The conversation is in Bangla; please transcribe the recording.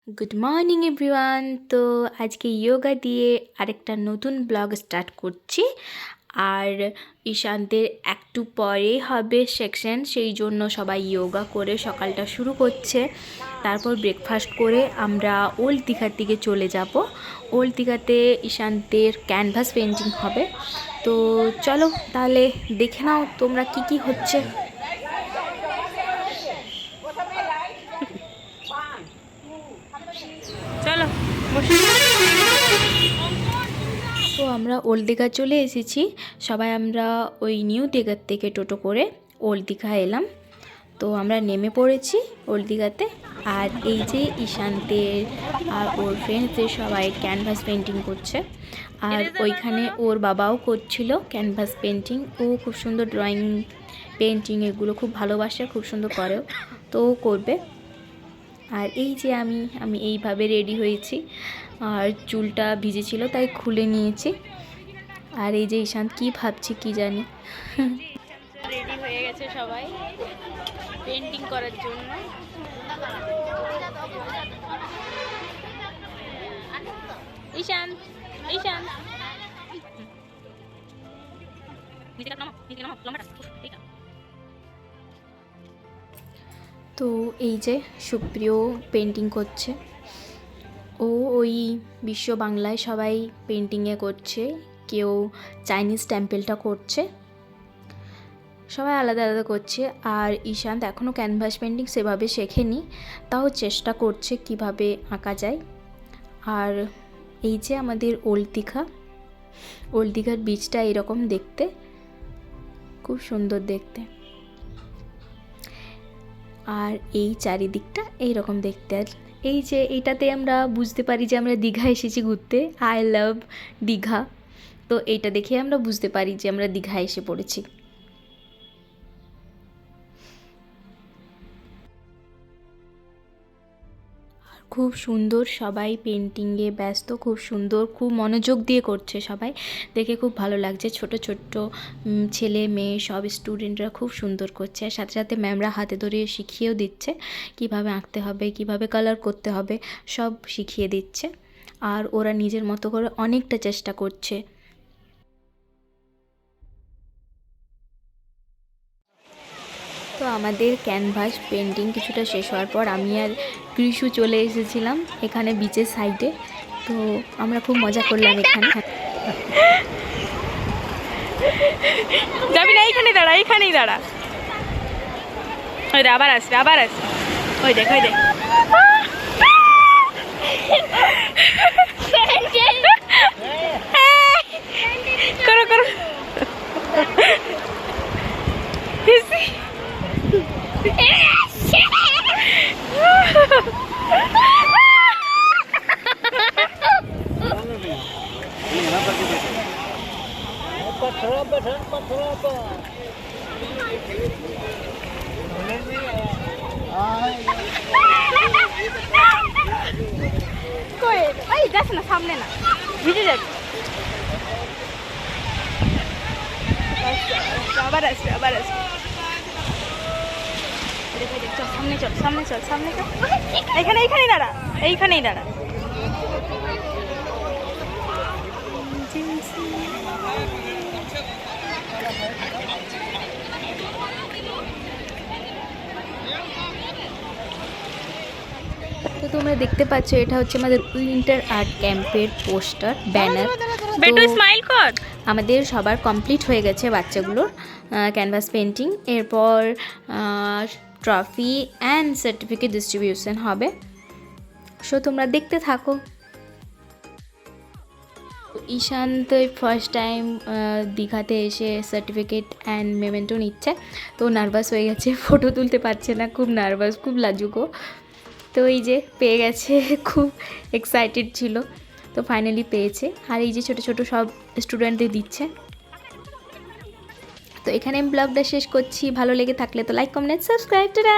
Good morning everyone. তো আজকে যোগা দিয়ে আরেকটা নতুন ব্লগ স্টার্ট করছি। আর ঈশান্তের একটু পরে হবে সেকশন, সেই জন্য সবাই যোগা করে সকালটা শুরু করছে। তারপর ব্রেকফাস্ট করে আমরা ওল্ড দীঘার দিকে চলে যাব। ওল্ড দীঘাতে ঈশান্তের ক্যানভাস পেন্টিং হবে। তো চলো তাহলে দেখে নাও তোমরা কি কি হচ্ছে। চলো তো আমরা ওল্ড দীঘা চলে এসেছি। সবাই আমরা ওই নিউ দীঘার থেকে টোটো করে ওল্ড দীঘা এলাম। তো আমরা নেমে পড়েছি ওল্ড দীঘাতে। আর এই যে ঈশান্তের আর ওর ফ্রেন্ডসদের সবাই ক্যানভাস পেন্টিং করছে। আর ওইখানে ওর বাবাও করছিল ক্যানভাস পেন্টিং। ও খুব সুন্দর ড্রয়িং পেন্টিং এগুলো খুব ভালোবাসে, খুব সুন্দর করেও, তো ও করবে। আর এই যে আমি এইভাবে রেডি হয়েছি, আর চুলটা ভিজেছিল তাই খুলে নিয়েছি। আর এই যে ঈশান্ত কি ভাবছি কি জানি। রেডি হয়ে গেছে সবাই পেন্টিং করার জন্য। ঈশান্ত ঈশান্ত তো এই যে সুপ্রিয় পেন্টিং করছে। ও ওই বিশ্ব বাংলায় সবাই পেন্টিংয়ে করছে, কেউ চাইনিজ টেম্পেলটা করছে, সবাই আলাদা আলাদা করছে। আর ঈশান্ত এখনও ক্যানভাস পেন্টিং সেভাবে শেখেনি, তাও চেষ্টা করছে কিভাবে আঁকা যায়। আর এই যে আমাদের ওল্ড দীঘার বীচটা এরকম দেখতে, খুব সুন্দর দেখতে। আর এই চারিদিকটা এইরকম দেখতে। আর এই যে এইটাতে আমরা বুঝতে পারি যে আমরা দীঘা এসেছি ঘুরতে। I love Digha. তো এইটা দেখে আমরা বুঝতে পারি যে আমরা দীঘা এসে পড়েছি। খুব সুন্দর সবাই পেন্টিংয়ে ব্যস্ত, খুব সুন্দর, খুব মনোযোগ দিয়ে করছে সবাই, দেখে খুব ভালো লাগছে। ছোট ছোট ছেলে মেয়ে সব স্টুডেন্টরা খুব সুন্দর করছে। আর সাথে সাথে ম্যামরা হাতে ধরে শিখিয়েও দিচ্ছে কিভাবে আঁকতে হবে, কিভাবে কালার করতে হবে, সব শিখিয়ে দিচ্ছে। আর ওরা নিজের মতো করে অনেকটা চেষ্টা করছে। তো আমাদের ক্যানভাস পেন্টিং কিছুটা শেষ হওয়ার পর আমি আর কৃষু চলে এসেছিলাম এখানে বিচের সাইডে। তো আমরা খুব মজা করলাম এখানে। যাবি না, এইখানেই দাঁড়া, এইখানেই দাঁড়া। ওই দে আবার আসবে, আবার আসবে। ওই দেখ, ওই দেখ। করো করো। যাস না, সামনে না, ভিজে যাবে। আবার আসবে, আবার আসবে। সামনে চল, সামনে চল, সামনে চল। এইখানেই দাঁড়া, এইখানেই দাঁড়া। তো তোমরা দেখতে পাচ্ছ এটা হচ্ছে আমাদের উইন্টার আর্ট ক্যাম্পের পোস্টার ব্যানার। বেটু স্মাইল কর। আমাদের সবার কমপ্লিট হয়ে গেছে বাচ্চাগুলোর ক্যানভাস পেন্টিং। এরপর ট্রফি অ্যান্ড সার্টিফিকেট ডিস্ট্রিবিউশন হবে। সো তোমরা দেখতে থাকো। ঈশান্ত ফার্স্ট টাইম দীঘাতে এসে সার্টিফিকেট অ্যান্ড মেমেন্টো নিচ্ছে। তো নার্ভাস হয়ে গেছে, ফটো তুলতে পারছে না, খুব নার্ভাস, খুব লাজুকো। তো এই যে পেয়ে গেছে, খুব এক্সাইটেড ছিল। তো ফাইনালি পেয়েছে। আর এই যে ছোটো ছোটো সব স্টুডেন্টদের দিচ্ছে। তো এখানে আমি ব্লগটা শেষ করছি। ভালো লেগে থাকলে তো লাইক, কমেন্ট, সাবস্ক্রাইব। টাটা।